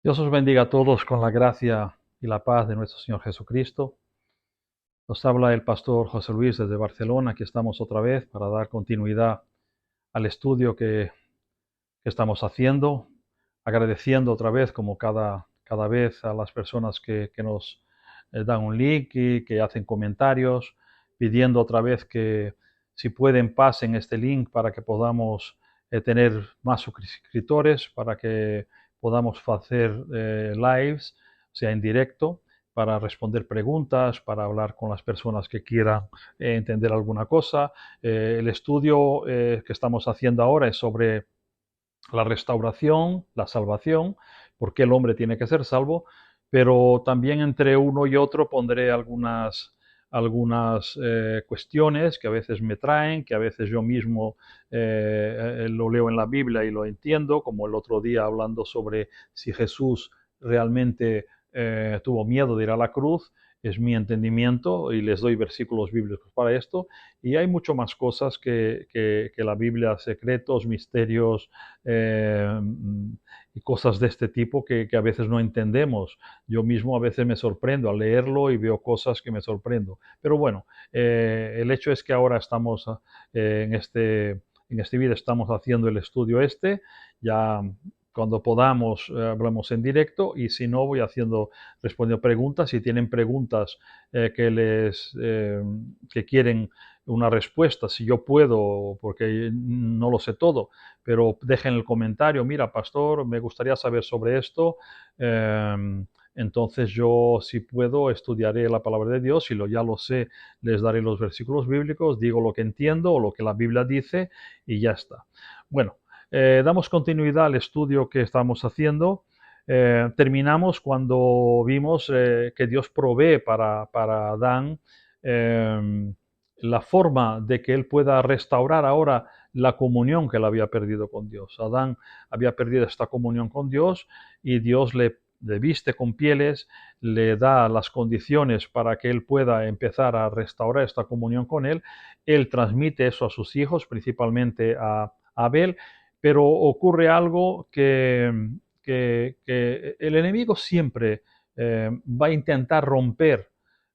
Dios os bendiga a todos con la gracia y la paz de nuestro Señor Jesucristo. Nos habla el pastor José Luis desde Barcelona. Aquí estamos otra vez para dar continuidad al estudio que estamos haciendo, agradeciendo otra vez, como cada vez, a las personas que nos dan un link y que hacen comentarios, pidiendo otra vez que si pueden pasen este link para que podamos tener más suscriptores, para que podamos hacer lives, sea en directo, para responder preguntas, para hablar con las personas que quieran entender alguna cosa. El estudio que estamos haciendo ahora es sobre la restauración, la salvación, por qué el hombre tiene que ser salvo, pero también entre uno y otro pondré algunas cuestiones que a veces me traen, que a veces yo mismo lo leo en la Biblia y lo entiendo, como el otro día hablando sobre si Jesús realmente tuvo miedo de ir a la cruz. Es mi entendimiento y les doy versículos bíblicos para esto. Y hay mucho más cosas que la Biblia, secretos, misterios, eh, y cosas de este tipo que a veces no entendemos. Yo mismo a veces me sorprendo al leerlo y veo cosas que me sorprendo. Pero bueno, el hecho es que ahora estamos en este vídeo estamos haciendo el estudio este. Ya cuando podamos hablamos en directo, y si no voy respondiendo preguntas. Si tienen preguntas que quieren una respuesta, si yo puedo, porque no lo sé todo, pero dejen el comentario: mira, pastor, me gustaría saber sobre esto. Entonces yo, si puedo, estudiaré la palabra de Dios, y ya lo sé, les daré los versículos bíblicos, digo lo que entiendo o lo que la Biblia dice, y ya está. Bueno, damos continuidad al estudio que estamos haciendo. Terminamos cuando vimos que Dios provee para Adán la forma de que él pueda restaurar ahora la comunión que él había perdido con Dios. Adán había perdido esta comunión con Dios, y Dios le viste con pieles, le da las condiciones para que él pueda empezar a restaurar esta comunión con él. Él transmite eso a sus hijos, principalmente a Abel, pero ocurre algo que el enemigo siempre va a intentar romper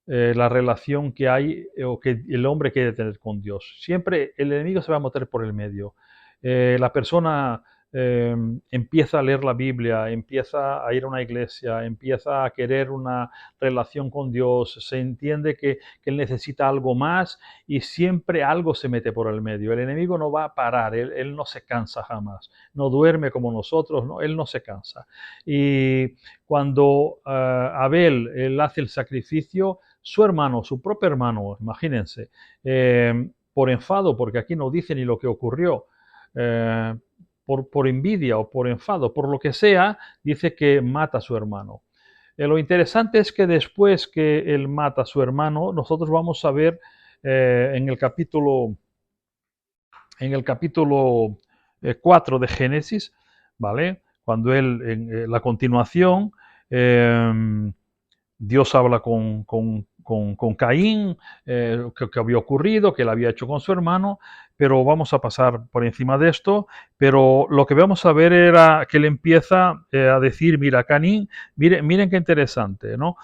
la relación que hay o que el hombre quiere tener con Dios. Siempre el enemigo se va a meter por el medio. La persona empieza a leer la Biblia, empieza a ir a una iglesia, empieza a querer una relación con Dios, se entiende que él necesita algo más, y siempre algo se mete por el medio. El enemigo no va a parar, él no se cansa jamás, no duerme como nosotros, no, él no se cansa. Y cuando Abel él hace el sacrificio, su hermano, su propio hermano, imagínense, por enfado, porque aquí no dice ni lo que ocurrió, eh, por envidia o por enfado, por lo que sea, dice que mata a su hermano. Lo interesante es que después que él mata a su hermano, nosotros vamos a ver en el capítulo 4 de Génesis, ¿vale? Cuando él, en la continuación, eh, Dios habla con Caín, que había ocurrido, que él había hecho con su hermano, pero vamos a pasar por encima de esto. Pero lo que vamos a ver era que él empieza a decir: mira, Caín, miren qué interesante, ¿no?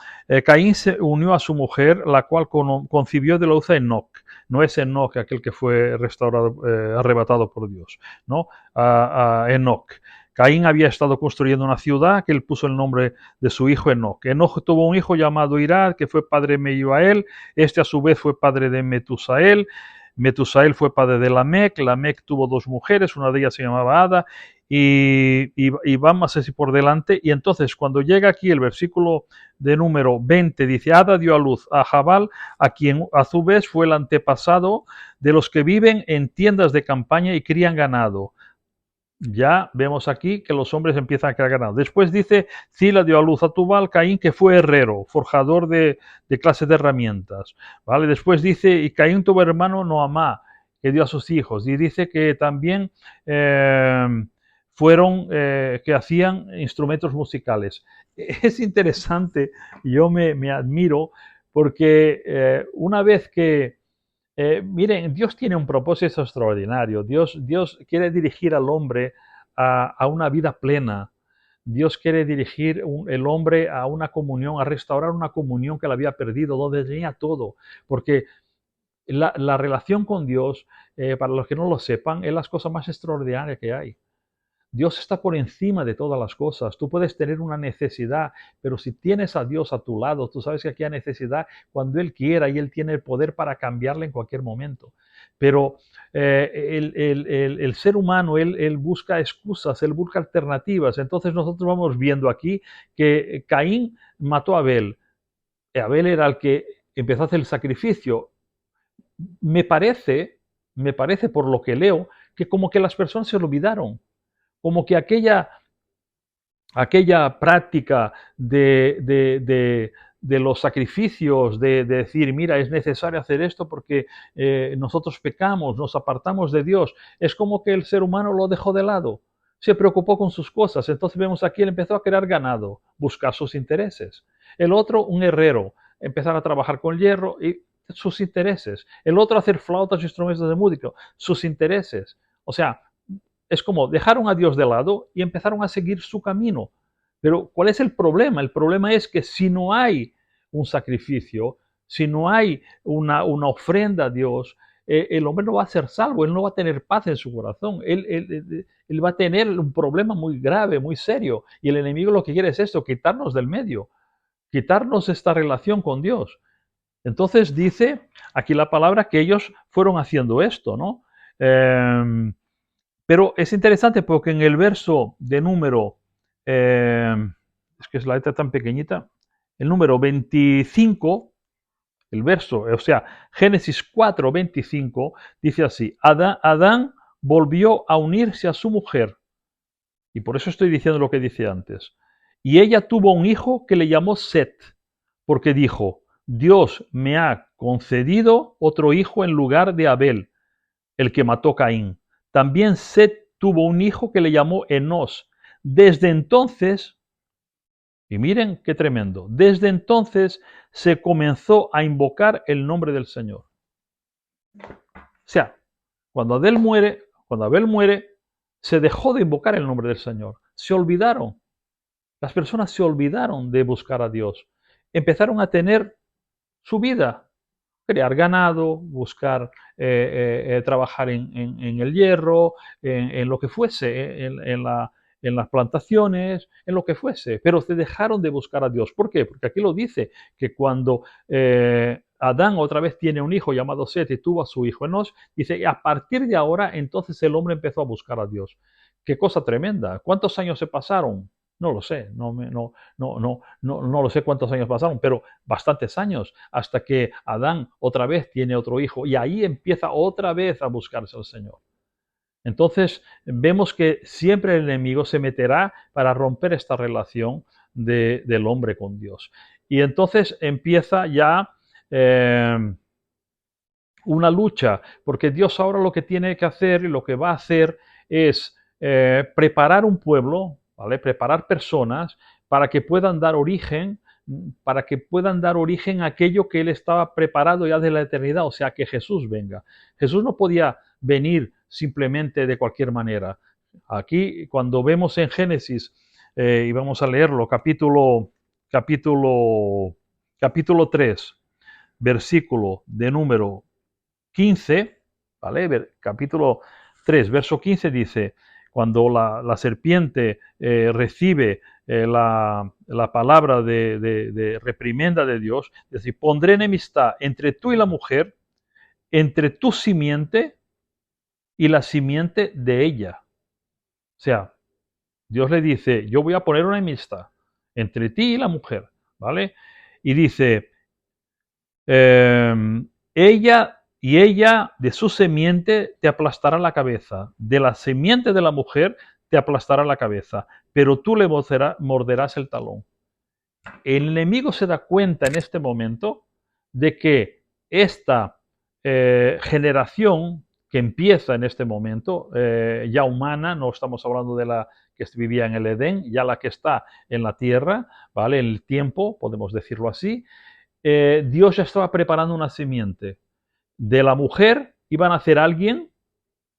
Caín se unió a su mujer, la cual concibió de la luz a Enoc. No es Enoc aquel que fue restaurado, arrebatado por Dios, ¿no? A Enoc. Caín había estado construyendo una ciudad que él puso el nombre de su hijo Enoc. Enoc tuvo un hijo llamado Irad, que fue padre de Mehujael. Este a su vez fue padre de Metusael. Metusael fue padre de Lamec. Lamec tuvo dos mujeres, una de ellas se llamaba Ada, y vamos así por delante. Y entonces, cuando llega aquí el versículo de número 20, dice: Ada dio a luz a Jabal, a quien a su vez fue el antepasado de los que viven en tiendas de campaña y crían ganado. Ya vemos aquí que los hombres empiezan a crear ganado. Después dice: Zila dio a luz a Tubal Caín, que fue herrero, forjador de clases de herramientas. ¿Vale? Después dice: y Caín tuvo hermano Noamá, que dio a sus hijos. Y dice que también que hacían instrumentos musicales. Es interesante, yo me admiro, porque una vez que miren, Dios tiene un propósito extraordinario. Dios quiere dirigir al hombre a una vida plena. Dios quiere dirigir el hombre a una comunión, a restaurar una comunión que le había perdido, donde tenía todo. Porque la relación con Dios, para los que no lo sepan, es las cosas más extraordinarias que hay. Dios está por encima de todas las cosas. Tú puedes tener una necesidad, pero si tienes a Dios a tu lado, tú sabes que aquí hay necesidad cuando Él quiera y Él tiene el poder para cambiarla en cualquier momento. Pero el ser humano, él busca excusas, él busca alternativas. Entonces nosotros vamos viendo aquí que Caín mató a Abel. Abel era el que empezó a hacer el sacrificio. Me parece, me parece por lo que leo, que como que las personas se olvidaron, como que aquella práctica de los sacrificios, de decir, mira, es necesario hacer esto porque nosotros pecamos, nos apartamos de Dios, es como que el ser humano lo dejó de lado, se preocupó con sus cosas. Entonces vemos aquí, él empezó a crear ganado, buscar sus intereses. El otro, un herrero, empezar a trabajar con hierro y sus intereses. El otro, hacer flautas, instrumentos de música, sus intereses. O sea, es como dejaron a Dios de lado y empezaron a seguir su camino. Pero ¿cuál es el problema? El problema es que si no hay un sacrificio, si no hay una ofrenda a Dios, el hombre no va a ser salvo, él no va a tener paz en su corazón, él va a tener un problema muy grave, muy serio. Y el enemigo lo que quiere es esto, quitarnos del medio, quitarnos esta relación con Dios. Entonces dice aquí la palabra que ellos fueron haciendo esto, ¿no? Pero es interesante porque en el verso de número, es que es la letra tan pequeñita, el número 25, el verso, o sea, Génesis 4, 25, dice así, Adán volvió a unirse a su mujer, y por eso estoy diciendo lo que dice antes, y ella tuvo un hijo que le llamó Set, porque dijo, Dios me ha concedido otro hijo en lugar de Abel, el que mató Caín. También Set tuvo un hijo que le llamó Enos. Desde entonces, y miren qué tremendo, desde entonces se comenzó a invocar el nombre del Señor. O sea, cuando Abel muere, se dejó de invocar el nombre del Señor. Se olvidaron. Las personas se olvidaron de buscar a Dios. Empezaron a tener su vida, criar ganado, buscar trabajar en el hierro, en lo que fuese, en las plantaciones, en lo que fuese, pero se dejaron de buscar a Dios. ¿Por qué? Porque aquí lo dice, que cuando Adán otra vez tiene un hijo llamado Set y tuvo a su hijo Enos, dice, y a partir de ahora entonces el hombre empezó a buscar a Dios. Qué cosa tremenda. ¿Cuántos años se pasaron? No lo sé, no lo sé cuántos años pasaron, pero bastantes años, hasta que Adán otra vez tiene otro hijo y ahí empieza otra vez a buscarse al Señor. Entonces vemos que siempre el enemigo se meterá para romper esta relación del hombre con Dios. Y entonces empieza ya una lucha, porque Dios ahora lo que tiene que hacer y lo que va a hacer es preparar un pueblo, ¿vale? Preparar personas para que puedan dar origen, a aquello que él estaba preparado ya de la eternidad, o sea, que Jesús venga. Jesús no podía venir simplemente de cualquier manera. Aquí, cuando vemos en Génesis, y vamos a leerlo, capítulo 3, versículo de número 15, ¿vale? Capítulo 3, verso 15 dice, cuando la serpiente recibe la palabra de reprimenda de Dios, es decir, pondré enemistad entre tú y la mujer, entre tu simiente y la simiente de ella. O sea, Dios le dice, yo voy a poner una enemistad entre ti y la mujer, ¿vale? Y dice, ella de su simiente te aplastará la cabeza, de la simiente de la mujer te aplastará la cabeza, pero tú le morderás el talón. El enemigo se da cuenta en este momento de que esta generación que empieza en este momento, ya humana, no estamos hablando de la que vivía en el Edén, ya la que está en la tierra, ¿vale? En el tiempo, podemos decirlo así, Dios ya estaba preparando una simiente. De la mujer iban a hacer alguien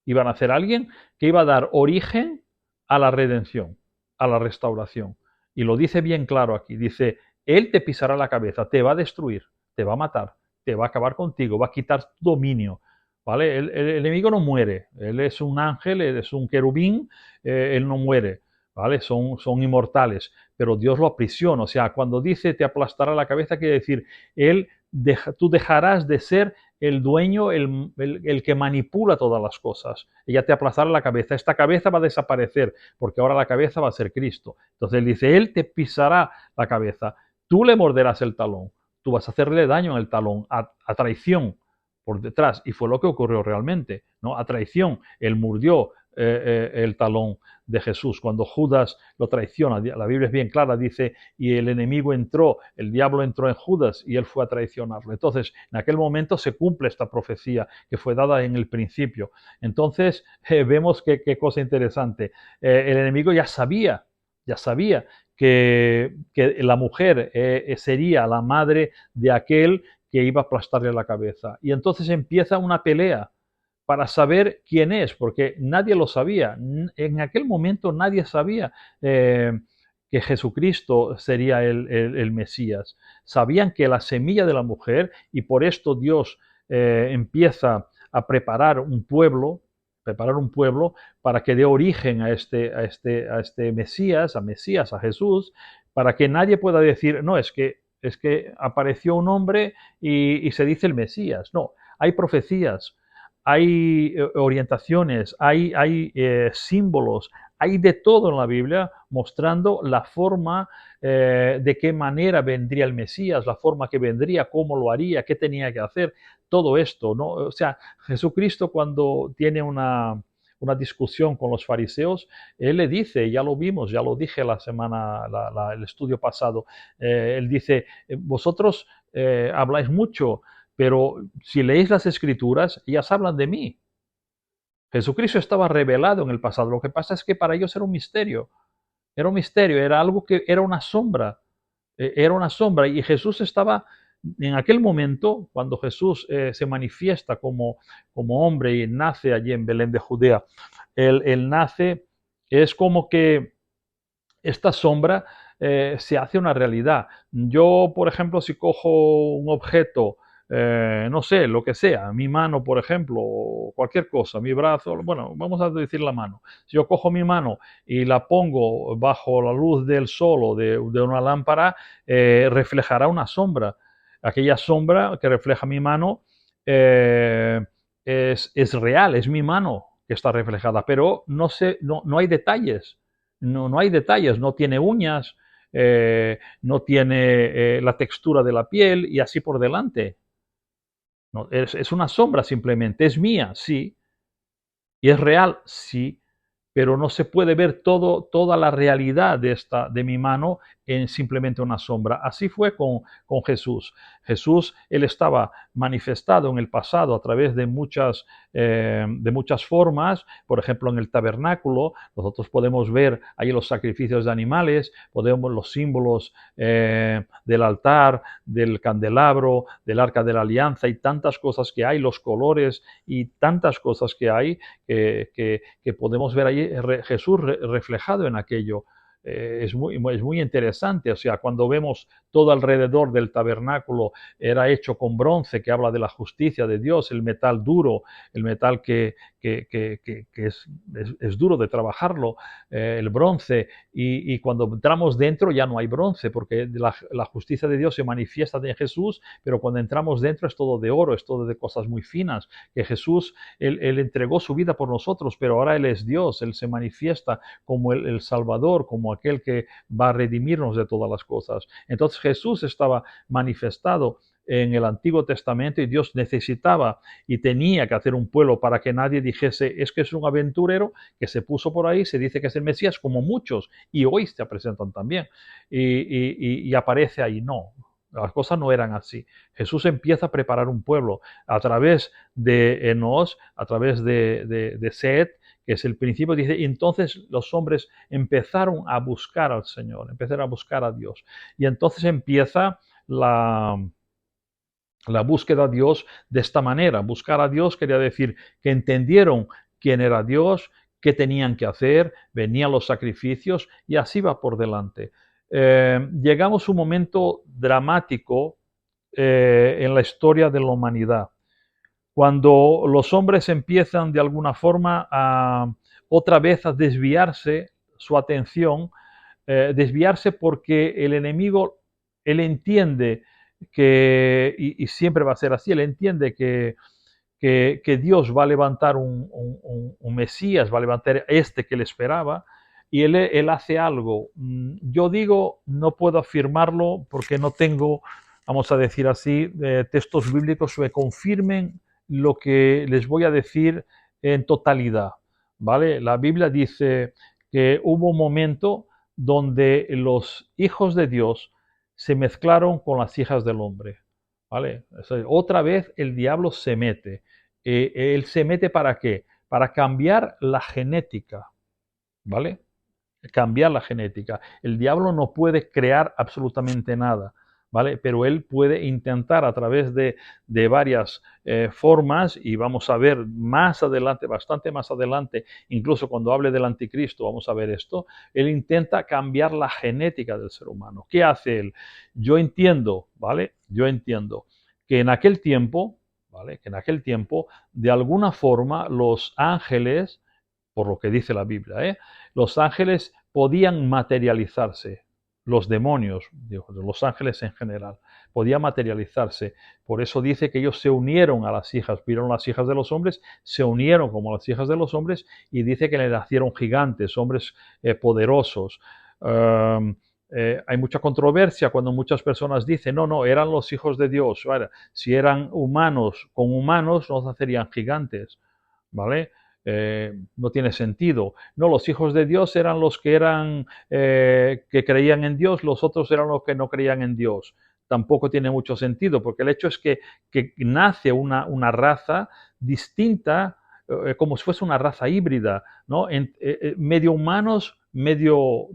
que iba a dar origen a la redención. a la restauración. Y lo dice bien claro aquí. Dice, Él te pisará la cabeza, te va a destruir, te va a matar, te va a acabar contigo, va a quitar tu dominio. ¿Vale? El enemigo no muere. Él es un ángel, él es un querubín, él no muere. ¿Vale? Son inmortales. Pero Dios lo aprisiona. O sea, cuando dice te aplastará la cabeza, quiere decir, tú dejarás de ser el dueño, el que manipula todas las cosas. Ella te aplastará la cabeza. Esta cabeza va a desaparecer, porque ahora la cabeza va a ser Cristo. Entonces él dice, Él te pisará la cabeza. Tú le morderás el talón. Tú vas a hacerle daño en el talón, a traición por detrás. Y fue lo que ocurrió realmente, ¿no? A traición. Él mordió el talón de Jesús. Cuando Judas lo traiciona, la Biblia es bien clara, dice, y el enemigo entró, el diablo entró en Judas y él fue a traicionarlo. Entonces, en aquel momento se cumple esta profecía que fue dada en el principio. Entonces, vemos qué cosa interesante. El enemigo ya sabía que la mujer sería la madre de aquel que iba a aplastarle la cabeza. Y entonces empieza una pelea para saber quién es, porque nadie lo sabía. En aquel momento nadie sabía que Jesucristo sería el Mesías. Sabían que la semilla de la mujer, y por esto Dios empieza a preparar un pueblo para que dé origen a este Mesías, a Jesús, para que nadie pueda decir, no, es que apareció un hombre y se dice el Mesías. No, hay profecías, hay orientaciones, hay símbolos, hay de todo en la Biblia mostrando la forma de qué manera vendría el Mesías, la forma que vendría, cómo lo haría, qué tenía que hacer, todo esto, ¿no? O sea, Jesucristo cuando tiene una discusión con los fariseos, él le dice, ya lo vimos, ya lo dije la semana, el estudio pasado, él dice, vosotros habláis mucho, pero si leéis las escrituras, ellas hablan de mí. Jesucristo estaba revelado en el pasado. Lo que pasa es que para ellos era un misterio, era algo que era una sombra, era una sombra. Y Jesús estaba, en aquel momento, cuando Jesús se manifiesta como hombre y nace allí en Belén de Judea, él nace, es como que esta sombra se hace una realidad. Yo, por ejemplo, si cojo un objeto, no sé, lo que sea, mi mano, por ejemplo, o cualquier cosa, mi brazo, bueno, vamos a decir la mano. Si yo cojo mi mano y la pongo bajo la luz del sol o de una lámpara, reflejará una sombra. Aquella sombra que refleja mi mano es real, es mi mano que está reflejada, pero no hay detalles. No hay detalles, no tiene uñas, no tiene la textura de la piel y así por delante. No, es una sombra simplemente, es mía, sí, y es real, sí, pero no se puede ver toda la realidad de mi mano en simplemente una sombra. Así fue con Jesús. Jesús, él estaba manifestado en el pasado a través de muchas formas. Por ejemplo, en el tabernáculo, nosotros podemos ver ahí los sacrificios de animales, podemos los símbolos del altar, del candelabro, del arca de la alianza y tantas cosas que hay, los colores y tantas cosas que hay que podemos ver allí Jesús reflejado en aquello. Es muy interesante, o sea, cuando vemos todo alrededor del tabernáculo era hecho con bronce, que habla de la justicia de Dios, el metal duro, el metal que es duro de trabajarlo, el bronce, y cuando entramos dentro ya no hay bronce, porque la justicia de Dios se manifiesta en Jesús, pero cuando entramos dentro es todo de oro, es todo de cosas muy finas, que Jesús, él entregó su vida por nosotros, pero ahora Él es Dios, Él se manifiesta como el Salvador, como aquel que va a redimirnos de todas las cosas. Entonces Jesús estaba manifestado en el Antiguo Testamento y Dios necesitaba y tenía que hacer un pueblo para que nadie dijese es que es un aventurero que se puso por ahí, se dice que es el Mesías, como muchos, y hoy se presentan también, y aparece ahí. No, las cosas no eran así. Jesús empieza a preparar un pueblo a través de Enos, a través de Set, que es el principio, dice, y entonces los hombres empezaron a buscar al Señor, empezaron a buscar a Dios. Y entonces empieza la búsqueda a Dios de esta manera. Buscar a Dios quería decir que entendieron quién era Dios, qué tenían que hacer, venían los sacrificios y así va por delante. Llegamos a un momento dramático en la historia de la humanidad, cuando los hombres empiezan de alguna forma a otra vez a desviarse su atención, desviarse porque el enemigo, él entiende que, y siempre va a ser así, él entiende que Dios va a levantar un Mesías, va a levantar este que él esperaba, y él hace algo. Yo digo, no puedo afirmarlo porque no tengo, vamos a decir así, textos bíblicos que confirmen lo que les voy a decir en totalidad. ¿Vale? La Biblia dice que hubo un momento donde los hijos de Dios se mezclaron con las hijas del hombre. ¿Vale? O sea, otra vez el diablo se mete. Él se mete ¿para qué? Para cambiar la genética, ¿vale? Cambiar la genética. El diablo no puede crear absolutamente nada, ¿vale? Pero él puede intentar a través de varias formas, y vamos a ver más adelante, bastante más adelante, incluso cuando hable del anticristo, vamos a ver esto, él intenta cambiar la genética del ser humano. ¿Qué hace él? Yo entiendo, ¿vale? Yo entiendo que en aquel tiempo, ¿vale? Que en aquel tiempo, de alguna forma, los ángeles, por lo que dice la Biblia, los ángeles podían materializarse, los demonios, los ángeles en general, podían materializarse. Por eso dice que ellos se unieron a las hijas, vieron las hijas de los hombres, se unieron como las hijas de los hombres y dice que le nacieron gigantes, hombres poderosos. Hay mucha controversia cuando muchas personas dicen, no, no, eran los hijos de Dios. Ahora, si eran humanos con humanos, no se hacerían gigantes, ¿vale? No tiene sentido. No, los hijos de Dios eran los que que creían en Dios, los otros eran los que no creían en Dios. Tampoco tiene mucho sentido, porque el hecho es que nace una raza distinta, como si fuese una raza híbrida, ¿no? Medio humanos, medio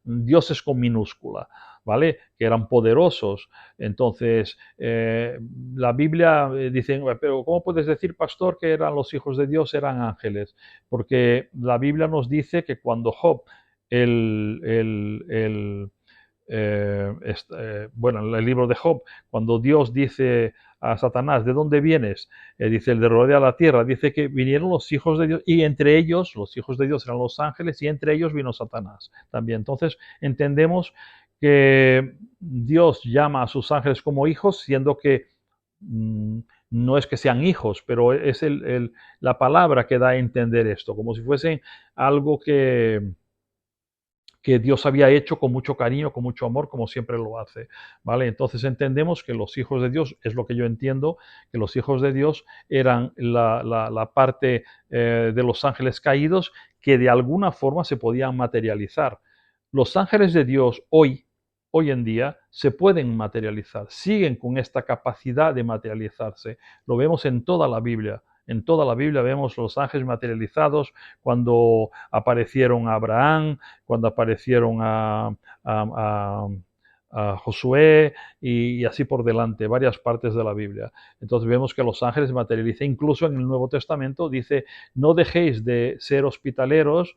dioses con minúscula, ¿vale? Que eran poderosos. Entonces, la Biblia dice, pero ¿cómo puedes decir, pastor, que eran los hijos de Dios, eran ángeles? Porque la Biblia nos dice que cuando Job, el, el, el bueno, en el libro de Job, cuando Dios dice a Satanás, ¿de dónde vienes? Dice, el de rodear la tierra. Dice que vinieron los hijos de Dios y entre ellos, los hijos de Dios eran los ángeles y entre ellos vino Satanás también. Entonces entendemos que Dios llama a sus ángeles como hijos, siendo que no es que sean hijos, pero es la palabra que da a entender esto, como si fuesen algo que Dios había hecho con mucho cariño, con mucho amor, como siempre lo hace, ¿vale? Entonces entendemos que los hijos de Dios, es lo que yo entiendo, que los hijos de Dios eran la parte de los ángeles caídos que de alguna forma se podían materializar. Los ángeles de Dios hoy en día, se pueden materializar, siguen con esta capacidad de materializarse. Lo vemos en toda la Biblia. En toda la Biblia vemos los ángeles materializados cuando aparecieron a Abraham, cuando aparecieron a, a Josué y así por delante, varias partes de la Biblia. Entonces vemos que los ángeles materializan, incluso en el Nuevo Testamento dice, no dejéis de ser hospitalarios,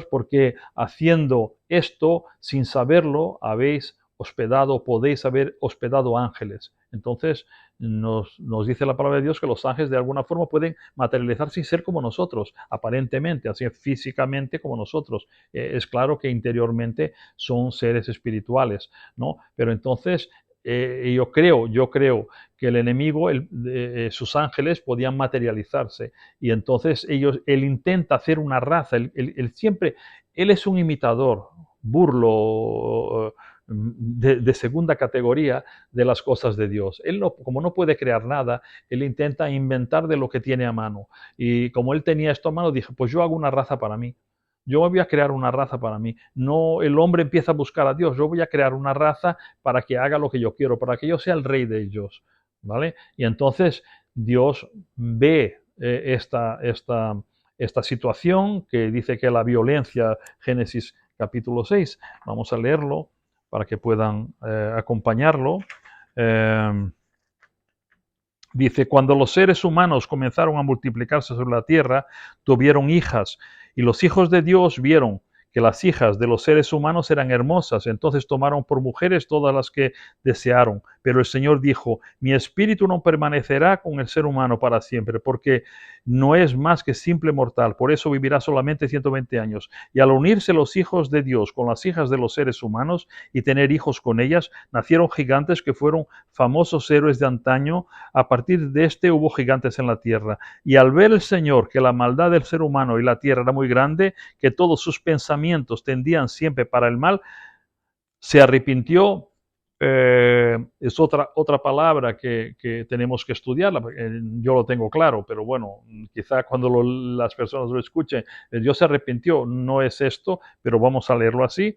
porque haciendo esto sin saberlo habéis hospedado, podéis haber hospedado ángeles. Entonces nos dice la palabra de Dios que los ángeles de alguna forma pueden materializarse y ser como nosotros, aparentemente, así físicamente como nosotros. Es claro que interiormente son seres espirituales, ¿no? Pero entonces yo creo que el enemigo, sus ángeles podían materializarse y entonces él intenta hacer una raza, él es un imitador, burlo, de segunda categoría de las cosas de Dios. Él no, como no puede crear nada, él intenta inventar de lo que tiene a mano. Y como él tenía esto a mano, dije, pues yo hago una raza para mí. Yo voy a crear una raza para mí. No, el hombre empieza a buscar a Dios. Yo voy a crear una raza para que haga lo que yo quiero, para que yo sea el rey de ellos, ¿vale? Y entonces Dios ve esta situación que dice que la violencia, Génesis capítulo 6, vamos a leerlo para que puedan acompañarlo. Dice, cuando los seres humanos comenzaron a multiplicarse sobre la tierra, tuvieron hijas, y los hijos de Dios vieron que las hijas de los seres humanos eran hermosas, entonces tomaron por mujeres todas las que desearon. Pero el Señor dijo, mi espíritu no permanecerá con el ser humano para siempre, porque no es más que simple mortal, por eso vivirá solamente 120 años. Y al unirse los hijos de Dios con las hijas de los seres humanos y tener hijos con ellas, nacieron gigantes que fueron famosos héroes de antaño. A partir de este hubo gigantes en la tierra. Y al ver el Señor que la maldad del ser humano y la tierra era muy grande, que todos sus pensamientos tendían siempre para el mal, se arrepintió. Es otra palabra que tenemos que estudiar. Yo lo tengo claro, pero bueno, quizá cuando las personas lo escuchen, Dios se arrepintió, no es esto, pero vamos a leerlo así.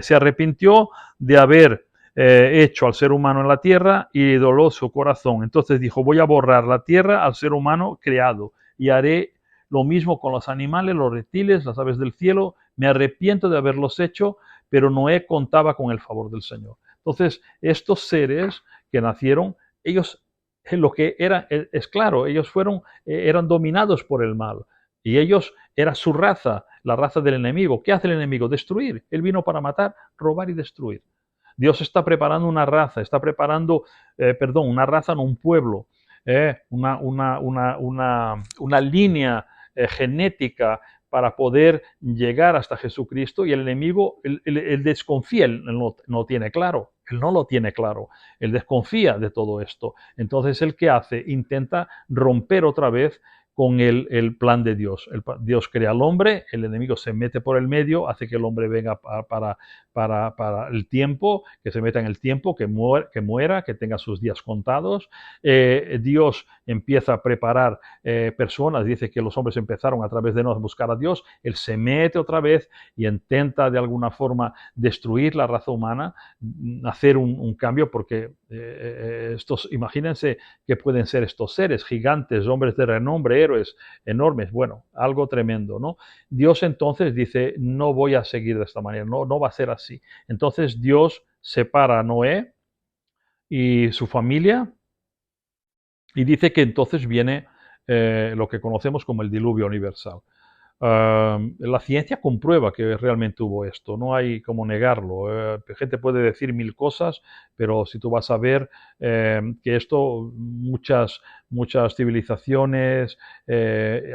Se arrepintió de haber hecho al ser humano en la tierra y doló su corazón. Entonces dijo, voy a borrar la tierra al ser humano creado y haré lo mismo con los animales, los reptiles, las aves del cielo. Me arrepiento de haberlos hecho, pero Noé contaba con el favor del Señor. Entonces, estos seres que nacieron, ellos, lo que era, es claro, ellos eran dominados por el mal. Y ellos, era su raza, la raza del enemigo. ¿Qué hace el enemigo? Destruir. Él vino para matar, robar y destruir. Dios está preparando una raza, está preparando, una raza, no un pueblo, una línea genética para poder llegar hasta Jesucristo, y el enemigo, él desconfía, él no tiene claro, él no lo tiene claro, él desconfía de todo esto. Entonces, ¿él qué hace? Intenta romper otra vez con el plan de Dios. Dios crea al hombre, el enemigo se mete por el medio, hace que el hombre venga para el tiempo, que se meta en el tiempo, que muera, que tenga sus días contados. Dios empieza a preparar personas, dice que los hombres empezaron a través de no buscar a Dios, él se mete otra vez y intenta de alguna forma destruir la raza humana, hacer un cambio, porque imagínense que pueden ser estos seres gigantes, hombres de renombre, héroes enormes, bueno, algo tremendo, ¿no? Dios entonces dice, no voy a seguir de esta manera, no va a ser así. Entonces Dios separa a Noé y su familia, y dice que entonces viene lo que conocemos como el diluvio universal. La ciencia comprueba que realmente hubo esto, no hay como negarlo. Gente puede decir mil cosas, pero si tú vas a ver que esto, muchas civilizaciones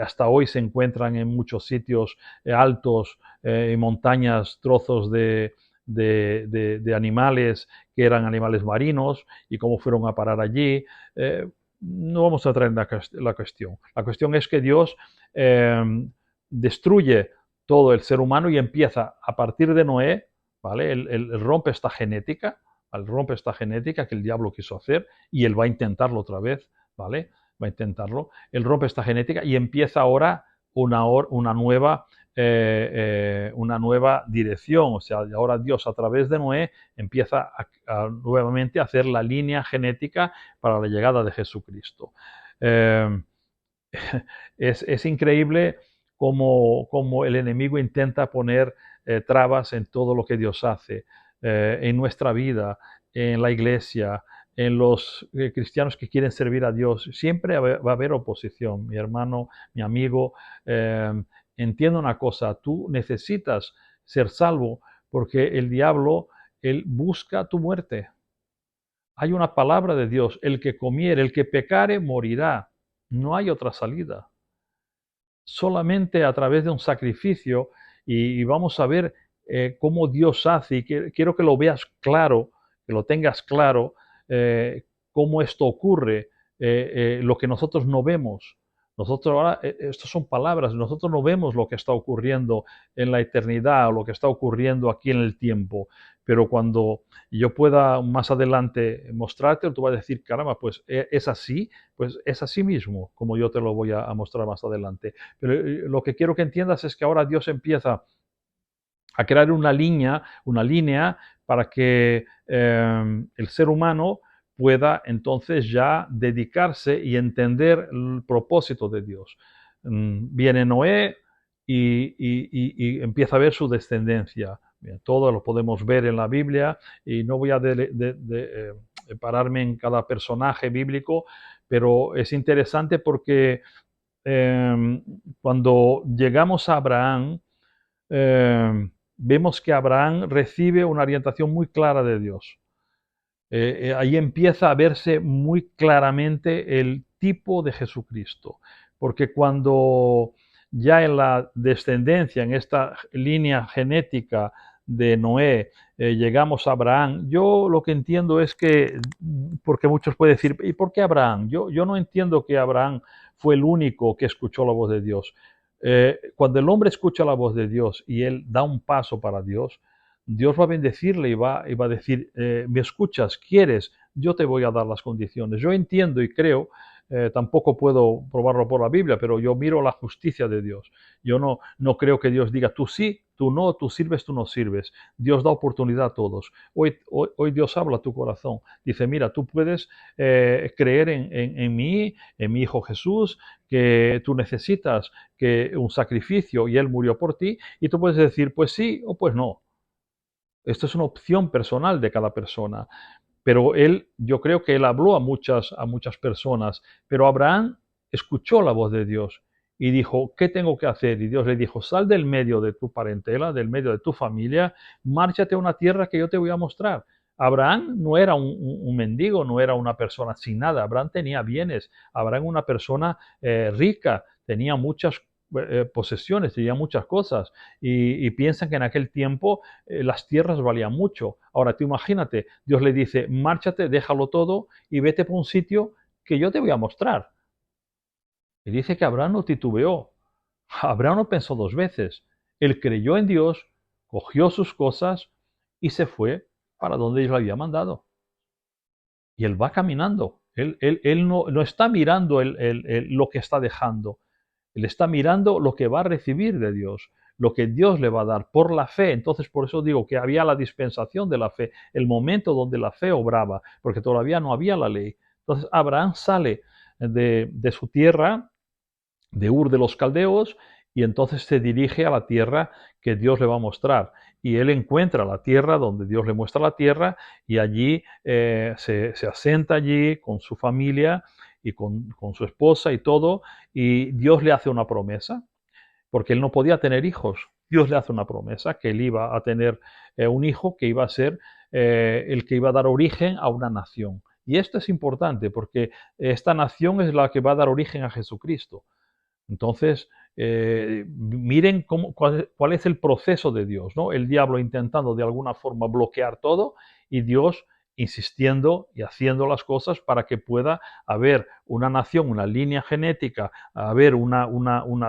hasta hoy se encuentran en muchos sitios altos y montañas, trozos de animales que eran animales marinos y cómo fueron a parar allí. No vamos a traer la cuestión. La cuestión es que Dios destruye todo el ser humano y empieza a partir de Noé, ¿vale? Él rompe esta genética, rompe esta genética que el diablo quiso hacer, y él va a intentarlo otra vez, ¿vale? Va a intentarlo. Él rompe esta genética y empieza ahora una nueva dirección. O sea, ahora Dios, a través de Noé, empieza nuevamente a hacer la línea genética para la llegada de Jesucristo. Eh, es increíble cómo el enemigo intenta poner trabas en todo lo que Dios hace, en nuestra vida, en la iglesia, en los cristianos que quieren servir a Dios. Siempre va a haber oposición, mi hermano, mi amigo. Entienda una cosa, tú necesitas ser salvo, porque el diablo, él busca tu muerte. Hay una palabra de Dios, el que comiere, el que pecare, morirá. No hay otra salida. Solamente a través de un sacrificio, y vamos a ver cómo Dios hace, y quiero que lo veas claro, que lo tengas claro, cómo esto ocurre, lo que nosotros no vemos. Nosotros ahora, estas son palabras, nosotros no vemos lo que está ocurriendo en la eternidad o lo que está ocurriendo aquí en el tiempo, pero cuando yo pueda más adelante mostrarte, tú vas a decir, caramba, pues es así, pues es así mismo, como yo te lo voy a mostrar más adelante. Pero lo que quiero que entiendas es que ahora Dios empieza a crear una línea para que el ser humano pueda entonces ya dedicarse y entender el propósito de Dios. Viene Noé y empieza a ver su descendencia. Bien, todo lo podemos ver en la Biblia, y no voy a pararme en cada personaje bíblico, pero es interesante porque cuando llegamos a Abraham, vemos que Abraham recibe una orientación muy clara de Dios. Ahí empieza a verse muy claramente el tipo de Jesucristo, porque cuando ya en la descendencia, en esta línea genética de Noé, llegamos a Abraham, yo lo que entiendo es que, porque muchos pueden decir, ¿y por qué Abraham? Yo no entiendo que Abraham fue el único que escuchó la voz de Dios. Cuando el hombre escucha la voz de Dios y él da un paso para Dios, Dios va a bendecirle y va a decir, ¿me escuchas? ¿Quieres? Yo te voy a dar las condiciones. Yo entiendo y creo, tampoco puedo probarlo por la Biblia, pero yo miro la justicia de Dios. Yo no creo que Dios diga, tú sí, tú no, tú sirves, tú no sirves. Dios da oportunidad a todos. Hoy Dios habla a tu corazón. Dice, mira, tú puedes creer en mí, en mi Hijo Jesús, que tú necesitas que un sacrificio y Él murió por ti, y tú puedes decir, pues sí o pues no. Esto es una opción personal de cada persona. Pero él, yo creo que él habló a muchas personas, pero Abraham escuchó la voz de Dios y dijo, ¿qué tengo que hacer? Y Dios le dijo, sal del medio de tu parentela, del medio de tu familia, márchate a una tierra que yo te voy a mostrar. Abraham no era un mendigo, no era una persona sin nada. Abraham tenía bienes. Abraham era una persona rica, tenía muchas posesiones, tenía muchas cosas. Y piensan que en aquel tiempo las tierras valían mucho. Ahora tú imagínate, Dios le dice, márchate, déjalo todo y vete por un sitio que yo te voy a mostrar. Y dice que Abraham no titubeó. Abraham no pensó dos veces. Él creyó en Dios, cogió sus cosas y se fue para donde Dios le había mandado. Y él va caminando. Él no está mirando lo que está dejando. Él está mirando lo que va a recibir de Dios, lo que Dios le va a dar por la fe. Entonces, por eso digo que había la dispensación de la fe, el momento donde la fe obraba, porque todavía no había la ley. Entonces, Abraham sale de su tierra, de Ur de los Caldeos, y entonces se dirige a la tierra que Dios le va a mostrar. Y él encuentra la tierra donde Dios le muestra la tierra, y allí se asenta allí con su familia y con su esposa y todo, y Dios le hace una promesa, porque él no podía tener hijos. Dios le hace una promesa que él iba a tener un hijo que iba a ser el que iba a dar origen a una nación. Y esto es importante porque esta nación es la que va a dar origen a Jesucristo. Entonces, miren cuál es el proceso de Dios, ¿no? El diablo intentando de alguna forma bloquear todo y Dios insistiendo y haciendo las cosas para que pueda haber una nación, una línea genética, haber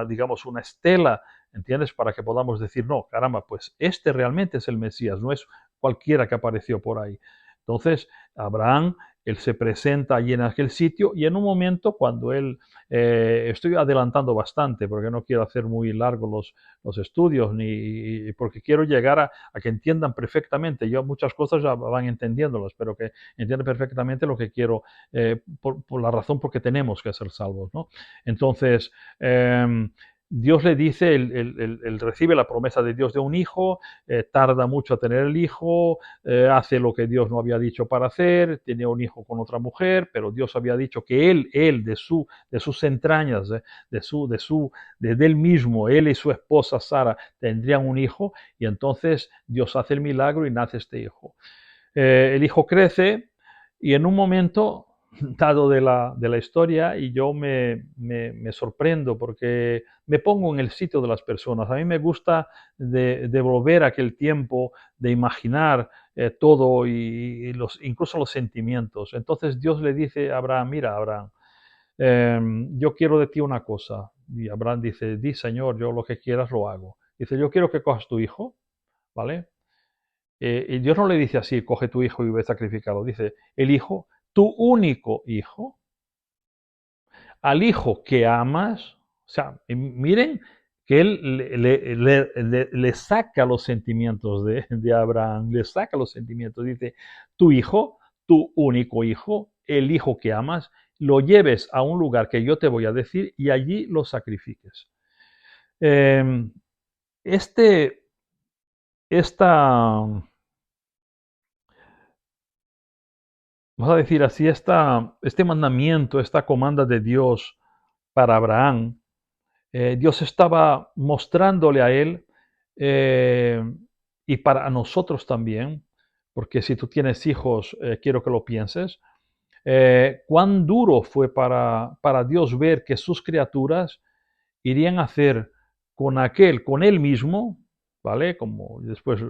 digamos, una estela, ¿entiendes? Para que podamos decir, no, caramba, pues este realmente es el Mesías, no es cualquiera que apareció por ahí. Entonces, Abraham, él se presenta allí en aquel sitio y en un momento cuando él estoy adelantando bastante porque no quiero hacer muy largos los estudios, ni porque quiero llegar a que entiendan perfectamente. Yo muchas cosas ya van entendiéndolas, pero que entiendan perfectamente lo que quiero, por la razón por que tenemos que ser salvos, ¿no? Entonces, Dios le dice, él recibe la promesa de Dios de un hijo, tarda mucho a tener el hijo, hace lo que Dios no había dicho para hacer, tiene un hijo con otra mujer, pero Dios había dicho que él de sus entrañas, de él mismo, él y su esposa Sara tendrían un hijo, y entonces Dios hace el milagro y nace este hijo. El hijo crece y en un momento dado de la historia, y yo me sorprendo porque me pongo en el sitio de las personas. A mí me gusta de volver a aquel tiempo, de imaginar todo y incluso los sentimientos. Entonces Dios le dice a Abraham, mira Abraham, yo quiero de ti una cosa. Y Abraham dice, di Señor, yo lo que quieras lo hago. Dice, yo quiero que cojas tu hijo, ¿vale? Y Dios no le dice así, coge tu hijo y ve a sacrificarlo. Dice, el hijo, tu único hijo, al hijo que amas. O sea, miren que él le saca los sentimientos de Abraham, le saca los sentimientos. Dice, tu hijo, tu único hijo, el hijo que amas, lo lleves a un lugar que yo te voy a decir y allí lo sacrifiques. Eh, este, esta vamos a decir así, este mandamiento, esta comanda de Dios para Abraham, Dios estaba mostrándole a él eh, y para nosotros también, porque si tú tienes hijos, quiero que lo pienses, cuán duro fue para Dios ver que sus criaturas irían a hacer con él mismo, ¿vale? Como después,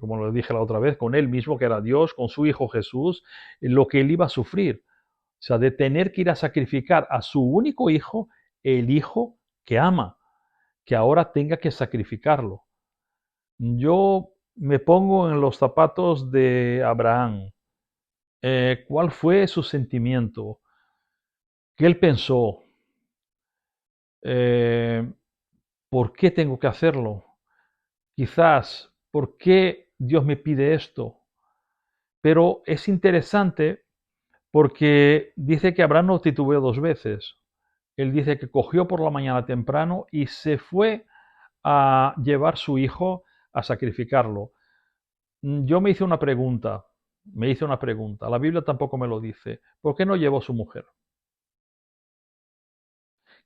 como lo dije la otra vez, con él mismo, que era Dios, con su Hijo Jesús, lo que él iba a sufrir. O sea, de tener que ir a sacrificar a su único hijo, el hijo que ama, que ahora tenga que sacrificarlo. Yo me pongo en los zapatos de Abraham. ¿Cuál fue su sentimiento? ¿Qué él pensó? Eh, ¿Por qué tengo que hacerlo? Quizás, ¿por qué Dios me pide esto? Pero es interesante porque dice que Abraham no titubeó dos veces. Él dice que cogió por la mañana temprano y se fue a llevar su hijo a sacrificarlo. Yo me hice una pregunta, la Biblia tampoco me lo dice. ¿Por qué no llevó su mujer?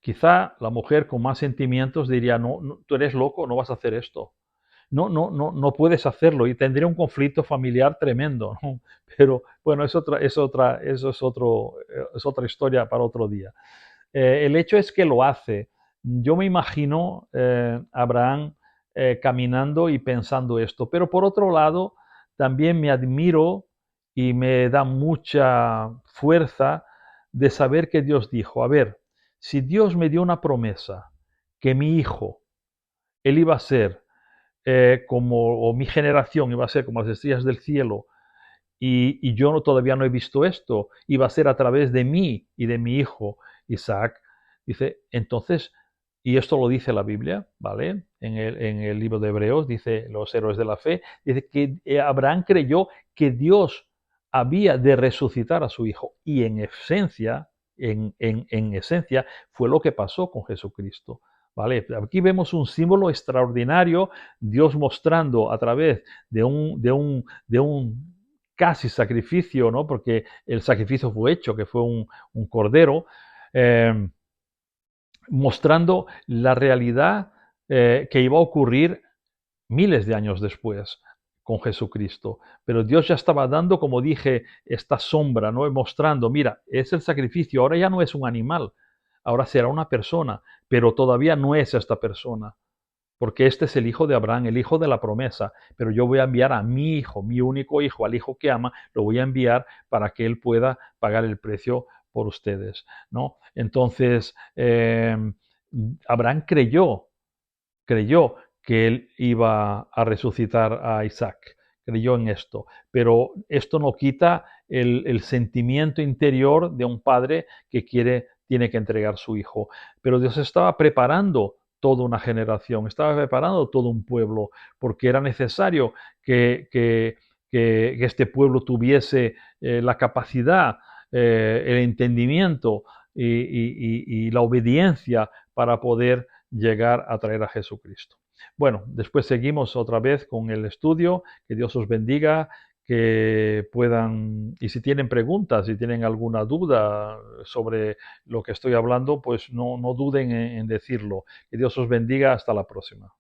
Quizá la mujer con más sentimientos diría, no, no, tú eres loco, no vas a hacer esto. No, no, no, no puedes hacerlo y tendría un conflicto familiar tremendo, ¿no? Pero bueno, es otra historia para otro día. El hecho es que lo hace. Yo me imagino Abraham caminando y pensando esto, pero por otro lado, también me admiro y me da mucha fuerza de saber que Dios dijo, a ver, si Dios me dio una promesa, que mi hijo, él iba a ser o mi generación iba a ser como las estrellas del cielo, y yo todavía no he visto esto, y va a ser a través de mí y de mi hijo Isaac. Dice, entonces, y esto lo dice la Biblia, ¿vale? En el libro de Hebreos, dice los héroes de la fe, dice que Abraham creyó que Dios había de resucitar a su hijo, y en esencia, en esencia, fue lo que pasó con Jesucristo. ¿Vale? Aquí vemos un símbolo extraordinario, Dios mostrando a través de un casi sacrificio, ¿no? Porque el sacrificio fue hecho, que fue un cordero, eh, mostrando la realidad que iba a ocurrir miles de años después con Jesucristo. Pero Dios ya estaba dando, como dije, esta sombra, ¿no? Mostrando, mira, es el sacrificio, ahora ya no es un animal, ahora será una persona, pero todavía no es esta persona porque este es el hijo de Abraham, el hijo de la promesa, pero yo voy a enviar a mi hijo, mi único hijo, al hijo que ama, lo voy a enviar para que él pueda pagar el precio por ustedes, ¿no? Entonces, Abraham creyó que él iba a resucitar a Isaac, creyó en esto, pero esto no quita el sentimiento interior de un padre que tiene que entregar su hijo. Pero Dios estaba preparando toda una generación, estaba preparando todo un pueblo, porque era necesario que este pueblo tuviese la capacidad, el entendimiento y la obediencia para poder llegar a traer a Jesucristo. Bueno, después seguimos otra vez con el estudio. Que Dios os bendiga, que puedan, y si tienen preguntas, si tienen alguna duda sobre lo que estoy hablando, pues no duden en decirlo. Que Dios os bendiga. Hasta la próxima.